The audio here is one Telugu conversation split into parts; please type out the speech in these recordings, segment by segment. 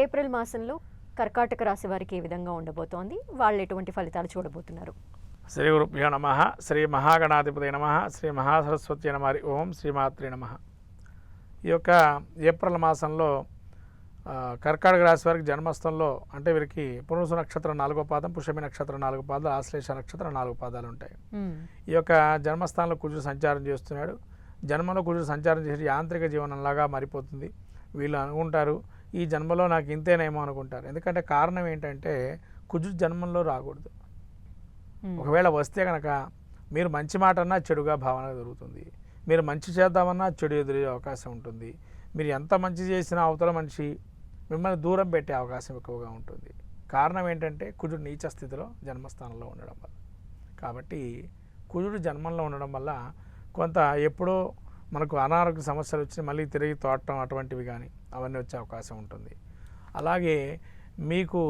ఏప్రిల్ మాసంలో కర్కాటక రాశి వారికి ఏ విధంగా ఉండబోతోంది? వాళ్ళు ఎటువంటి ఫలితాలు చూడబోతున్నారు? శ్రీ గురుభ్యో నమ. శ్రీ మహాగణాధిపతి నమ. శ్రీ మహాసరస్వతి నమ. ఓం శ్రీమాత్రి నమ. ఈ యొక్క ఏప్రిల్ మాసంలో కర్కాటక రాశి వారికి జన్మస్థంలో అంటే వీరికి పునరుసు నక్షత్రం 4వ పాదం, పుష్యమి నక్షత్రం 4 పాదాలు, ఆశ్లేష నక్షత్రం 4 పాదాలు ఉంటాయి. ఈ యొక్క జన్మస్థానంలో కుజుడు సంచారం చేస్తున్నాడు. జన్మలో కుజుడు సంచారం చేసి యాంత్రిక జీవనంలాగా మారిపోతుంది. వీళ్ళు అనుకుంటారు ఈ జన్మలో నాకు ఇంతేనేమో అనుకుంటారు. ఎందుకంటే కారణం ఏంటంటే కుజుడు జన్మంలో రాకూడదు. ఒకవేళ వస్తే కనుక మీరు మంచి మాట అన్నా చెడుగా భావన జరుగుతుంది. మీరు మంచి చేద్దామన్నా చెడు ఎదురయ్యే అవకాశం ఉంటుంది. మీరు ఎంత మంచి చేసినా అవతల మనిషి మిమ్మల్ని దూరం పెట్టే అవకాశం ఎక్కువగా ఉంటుంది. కారణం ఏంటంటే కుజుడు నీచ స్థితిలో జన్మస్థానంలో ఉండడం వల్ల. కాబట్టి కుజుడు జన్మంలో ఉండడం వల్ల కొంత ఎప్పుడో మనకు అనారోగ్య సమస్యలు వచ్చి మళ్ళీ తిరిగి తోడటం అటువంటివి కానీ అవన్నీ వచ్చే అవకాశం ఉంటుంది. అలాగే మీకు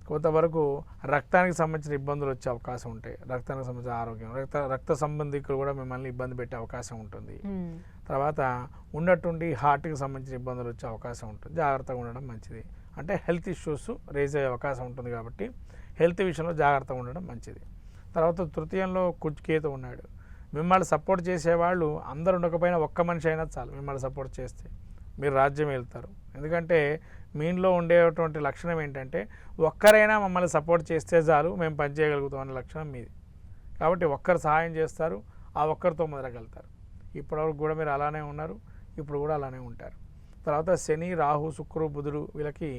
కొంతవరకు రక్తానికి సంబంధించిన ఇబ్బందులు వచ్చే అవకాశం ఉంటాయి. రక్తానికి సంబంధించిన ఆరోగ్యం, రక్త సంబంధికులు కూడా మిమ్మల్ని ఇబ్బంది పెట్టే అవకాశం ఉంటుంది. తర్వాత ఉన్నట్టుండి హార్ట్కి సంబంధించిన ఇబ్బందులు వచ్చే అవకాశం ఉంటుంది. జాగ్రత్తగా ఉండడం మంచిది. అంటే హెల్త్ ఇష్యూస్ రేజ్ అయ్యే అవకాశం ఉంటుంది. కాబట్టి హెల్త్ విషయంలో జాగ్రత్తగా ఉండడం మంచిది. తర్వాత తృతీయంలో కేతు ఉన్నాడు. మిమ్మల్ని సపోర్ట్ చేసేవాళ్ళు అందరు ఉండకపోయినా ఒక్క మనిషి అయినా చాలు. మిమ్మల్ని సపోర్ట్ చేస్తే మీరు రాజ్యం వెళ్తారు. ఎందుకంటే మీలో ఉండేటువంటి లక్షణం ఏంటంటే ఒక్కరైనా మమ్మల్ని సపోర్ట్ చేస్తే చాలు మేము పనిచేయగలుగుతాం అనే లక్షణం మీది. కాబట్టి ఒక్కరు సహాయం చేస్తారు, ఆ ఒక్కరితో మొదలగలుగుతారు. ఇప్పటివరకు కూడా మీరు అలానే ఉన్నారు, ఇప్పుడు కూడా అలానే ఉంటారు. తర్వాత శని, రాహు, శుక్రుడు, బుధుడు వీళ్ళకి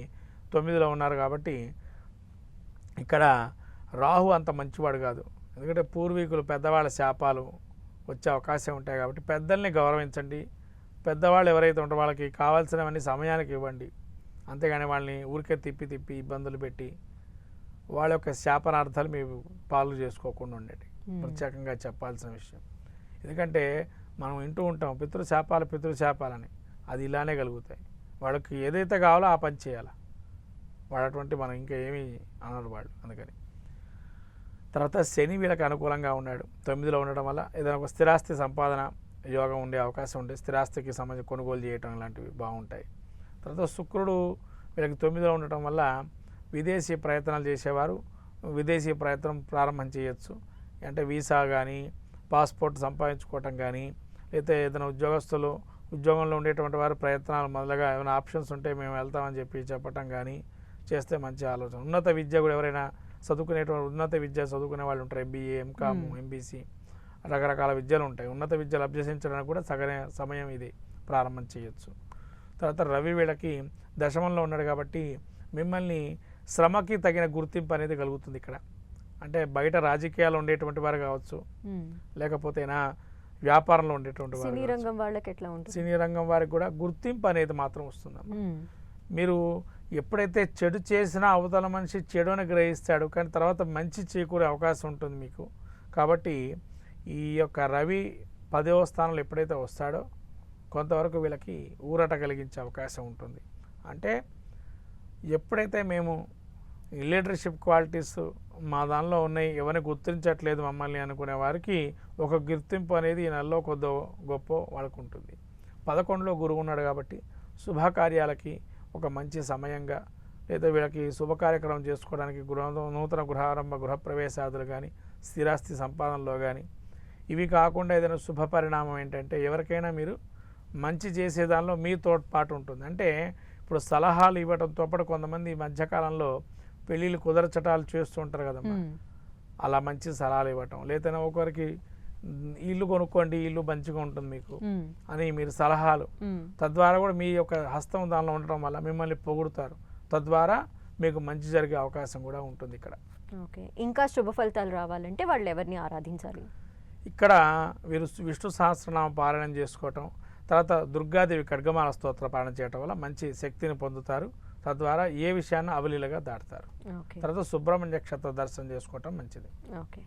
9లో ఉన్నారు. కాబట్టి ఇక్కడ రాహు అంత మంచివాడు కాదు. ఎందుకంటే పూర్వీకులు పెద్దవాళ్ళ శాపాలు వచ్చే అవకాశం ఉంటాయి. కాబట్టి పెద్దల్ని గౌరవించండి. పెద్దవాళ్ళు ఎవరైతే ఉంటారో వాళ్ళకి కావాల్సినవన్నీ సమయానికి ఇవ్వండి. అంతేగాని వాళ్ళని ఊరికే తిప్పి ఇబ్బందులు పెట్టి వాళ్ళ యొక్క శాపనార్థాలు మీరు పాలు చేసుకోకుండా ఉండండి. ప్రత్యేకంగా చెప్పాల్సిన విషయం. ఎందుకంటే మనం వింటూ ఉంటాం పితృశాపాలని. అది ఇలానే కలుగుతాయి. వాళ్ళకి ఏదైతే కావాలో ఆ పని చేయాలి. వాడటువంటి మనం ఇంకా ఏమీ అనరు వాళ్ళు. అందుకని తర్వాత శని వీళ్ళకి అనుకూలంగా ఉన్నాడు. 9లో ఉండడం వల్ల ఏదైనా ఒక స్థిరాస్తి సంపాదన యోగం ఉండే అవకాశం ఉండే, స్థిరాస్తికి సంబంధించి కొనుగోలు చేయటం ఇలాంటివి బాగుంటాయి. తర్వాత శుక్రుడు వీళ్ళకి 9లో ఉండటం వల్ల విదేశీ ప్రయత్నాలు చేసేవారు విదేశీ ప్రయత్నం ప్రారంభం చేయొచ్చు. అంటే వీసా కానీ పాస్పోర్ట్ సంపాదించుకోవటం కానీ, లేకపోతే ఏదైనా ఉద్యోగంలో ఉండేటువంటి వారు ప్రయత్నాలు మొదలుగా ఏమైనా ఆప్షన్స్ ఉంటే మేము వెళ్తామని చెప్పటం కానీ చేస్తే మంచి ఆలోచన. ఉన్నత విద్య కూడా ఎవరైనా ఉన్నత విద్య చదువుకునే వాళ్ళు ఉంటారు. MBA, MCOM, MBC రకరకాల విద్యలు ఉంటాయి. ఉన్నత విద్యలు అభ్యసించడానికి కూడా సమయం ఇది ప్రారంభం చేయొచ్చు. తర్వాత రవి వీళ్ళకి దశమంలో ఉన్నాడు. కాబట్టి మిమ్మల్ని శ్రమకి తగిన గుర్తింపు అనేది కలుగుతుంది ఇక్కడ. అంటే బయట రాజకీయాలు ఉండేటువంటి వారు కావచ్చు, లేకపోతే వ్యాపారంలో ఉండేటువంటి వారు, సినీ రంగం వారికి కూడా గుర్తింపు అనేది మాత్రం వస్తుంది. మీరు ఎప్పుడైతే చెడు చేసినా అవతల మనిషి చెడుని గ్రహిస్తాడు, కానీ తర్వాత మంచి చేకూరే అవకాశం ఉంటుంది మీకు. కాబట్టి ఈ యొక్క రవి 10వ స్థానంలో ఎప్పుడైతే వస్తాడో కొంతవరకు వీళ్ళకి ఊరట కలిగించే అవకాశం ఉంటుంది. అంటే ఎప్పుడైతే మేము లీడర్షిప్ క్వాలిటీస్ మా దానిలో ఉన్నాయి, ఎవరిని గుర్తించట్లేదు మమ్మల్ని అనుకునే వారికి ఒక గుర్తింపు అనేది ఈ నెలలో కొద్దో గొప్ప వాళ్ళకు ఉంటుంది. 11లో గురువు ఉన్నాడు. కాబట్టి శుభకార్యాలకి ఒక మంచి సమయంగా, లేదా వీళ్ళకి శుభకార్యక్రమం చేసుకోవడానికి నూతన గృహారంభ గృహప్రవేశాదులు కానీ, స్థిరాస్తి సంపాదనలో కానీ, ఇవి కాకుండా ఏదైనా శుభ పరిణామం ఏంటంటే ఎవరికైనా మీరు మంచి చేసేదానిలో మీ తోడ్పాటు ఉంటుంది. అంటే ఇప్పుడు సలహాలు ఇవ్వడంతో పాటు కొంతమంది ఈ మధ్యకాలంలో పెళ్ళిళ్ళు కుదరచటాలు చేస్తూ ఉంటారు కదమ్మా, అలా మంచి సలహాలు ఇవ్వటం, లేదైనా ఒకరికి ఇల్లు కొనుక్కోండి, ఇల్లు మంచిగా ఉంటుంది మీకు అని మీరు సలహాలు, తద్వారా కూడా మీ యొక్క హస్తం దానిలో ఉండటం వల్ల మిమ్మల్ని పొగుడుతారు. తద్వారా మీకు మంచి జరిగే అవకాశం కూడా ఉంటుంది ఇక్కడ. ఓకే, ఇంకా శుభ ఫలితాలు రావాలంటే వాళ్ళు ఎవరిని ఆరాధించాలి? ఇక్కడ వీరు విష్ణు సహస్రనామ పారాయణం చేసుకోవటం, తర్వాత దుర్గాదేవి ఖడ్గమాల స్తోత్ర పారాయణ చేయటం వల్ల మంచి శక్తిని పొందుతారు. తద్వారా ఏ విషయాన్ని అవలీలగా దాటుతారు. తర్వాత సుబ్రహ్మణ్య క్షేత్ర దర్శనం చేసుకోవటం మంచిది. ఓకే.